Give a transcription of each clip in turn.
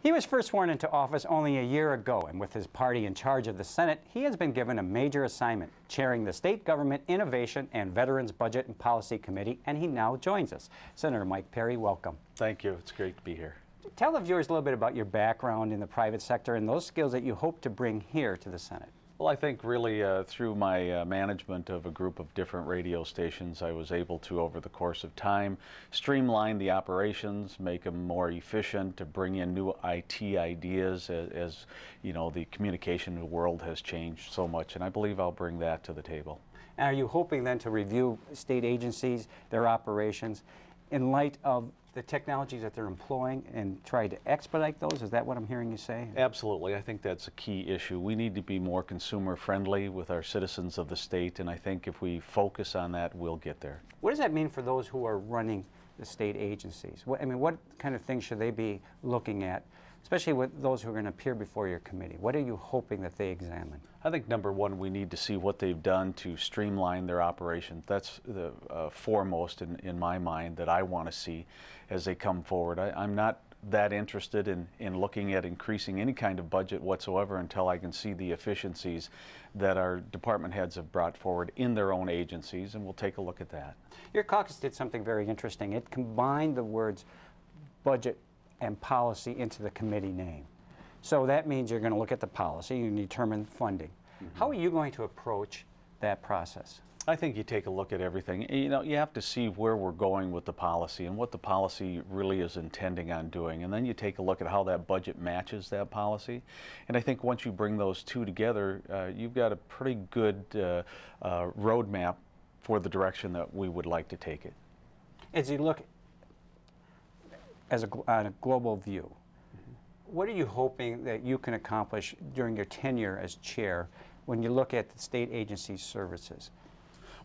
He was first sworn into office only a year ago, and with his party in charge of the Senate, he has been given a major assignment, chairing the State Government Innovation and Veterans Budget and Policy Committee, and he now joins us. Senator Mike Parry, welcome. Thank you. It's great to be here. Tell the viewers a little bit about your background in the private sector and those skills that you hope to bring here to the Senate. Well, I think really through my management of a group of different radio stations, I was able to, over the course of time, streamline the operations, make them more efficient, to bring in new IT ideas as you know, the communication world has changed so much, and I believe I'll bring that to the table. And are you hoping then to review state agencies, their operations, in light of the technologies that they're employing and try to expedite those? Is that what I'm hearing you say? Absolutely. I think that's a key issue. We need to be more consumer friendly with our citizens of the state, and I think if we focus on that, we'll get there. What does that mean for those who are running the state agencies? I mean, what kind of things should they be looking at, especially with those who are going to appear before your committee? What are you hoping that they examine? I think number one, we need to see what they've done to streamline their operations. That's the foremost in my mind that I want to see as they come forward. I'm not that interested in looking at increasing any kind of budget whatsoever until I can see the efficiencies that our department heads have brought forward in their own agencies, and we'll take a look at that. Your caucus did something very interesting. It combined the words budget and policy into the committee name. So that means you're going to look at the policy, you determine funding. Mm-hmm. How are you going to approach that process? I think you take a look at everything. You know, you have to see where we're going with the policy and what the policy really is intending on doing, and then you take a look at how that budget matches that policy. And I think once you bring those two together, you've got a pretty good roadmap for the direction that we would like to take it. As you look on a global view, what are you hoping that you can accomplish during your tenure as chair when you look at the state agency services?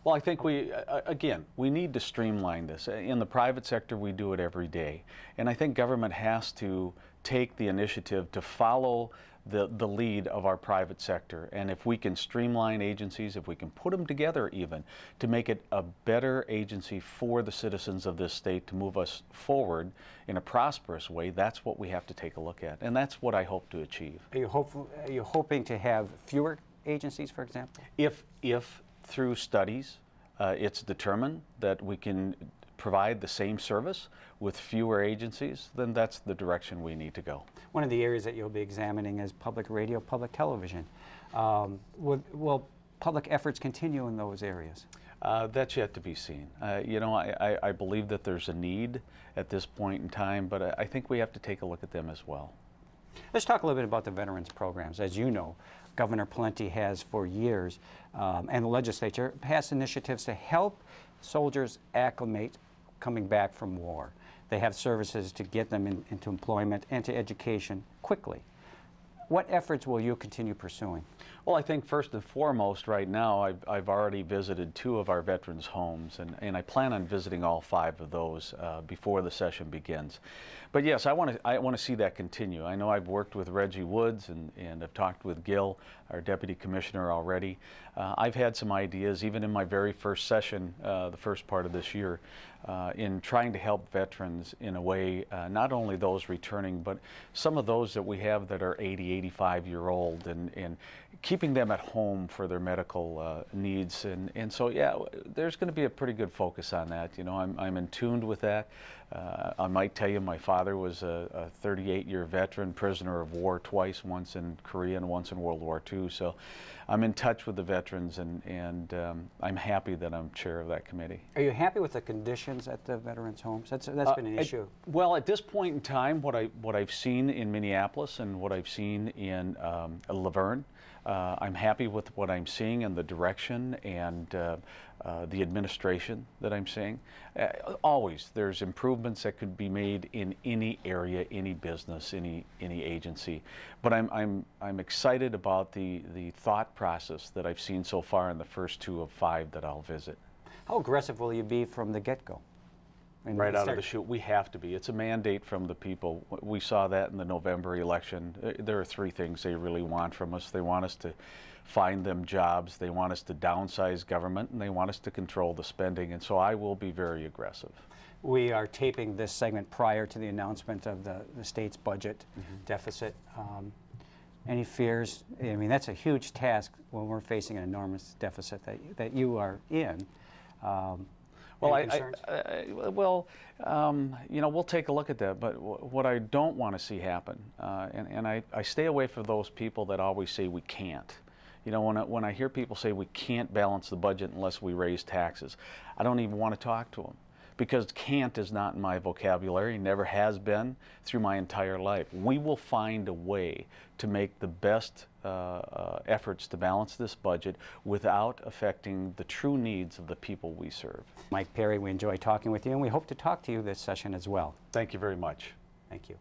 Well, I think again, we need to streamline this. In the private sector, we do it every day. And I think government has to take the initiative to follow the lead of our private sector. And if we can streamline agencies, if we can put them together even, to make it a better agency for the citizens of this state to move us forward in a prosperous way, that's what we have to take a look at. And that's what I hope to achieve. Are you hoping to have fewer agencies, for example? If through studies it's determined that we can provide the same service with fewer agencies, then that's the direction we need to go. One of the areas that you'll be examining is public radio, public television. Will public efforts continue in those areas? That's yet to be seen. You know, I believe that there's a need at this point in time, but I think we have to take a look at them as well. Let's talk a little bit about the veterans programs. As you know, Governor Pawlenty has for years, and the legislature passed initiatives to help soldiers acclimate coming back from war. They have services to get them into employment and to education quickly. What efforts will you continue pursuing? Well, I think first and foremost right now, I've already visited 2 of our veterans' homes, and I plan on visiting all 5 of those before the session begins. But yes, I want to see that continue. I know I've worked with Reggie Woods and I've talked with Gil, our Deputy Commissioner, already. I've had some ideas, even in my very first session, the first part of this year, in trying to help veterans in a way, not only those returning, but some of those that we have that are 80, 85-year-old, and keeping them at home for their medical needs. And so, yeah, there's going to be a pretty good focus on that. You know, I'm in tune with that. I might tell you my father was a 38-year veteran, prisoner of war twice, once in Korea and once in World War II. So I'm in touch with the veterans, and I'm happy that I'm chair of that committee. Are you happy with the conditions at the veterans' homes? That's been an issue. Well, at this point in time, what I've seen in Minneapolis and what I've seen in Laverne, I'm happy with what I'm seeing and the direction and the administration that I'm seeing. Always, there's improvements that could be made in any area, any business, any agency. But I'm excited about the thought process that I've seen so far in the first 2 of 5 that I'll visit. How aggressive will you be from the get-go? Right out of the chute, we have to be. It's a mandate from the people. We saw that in the November election. There are 3 things they really want from us. They want us to find them jobs, they want us to downsize government, and they want us to control the spending. And so I will be very aggressive. We are taping this segment prior to the announcement of the state's budget deficit. Any fears? I mean, that's a huge task when we're facing an enormous deficit that you are in. Well, you know, we'll take a look at that. But what I don't want to see happen, and I stay away from those people that always say we can't. You know, when I hear people say we can't balance the budget unless we raise taxes, I don't even want to talk to them, because can't is not in my vocabulary, never has been through my entire life. We will find a way to make the best efforts to balance this budget without affecting the true needs of the people we serve. Mike Parry, we enjoy talking with you, and we hope to talk to you this session as well. Thank you very much. Thank you.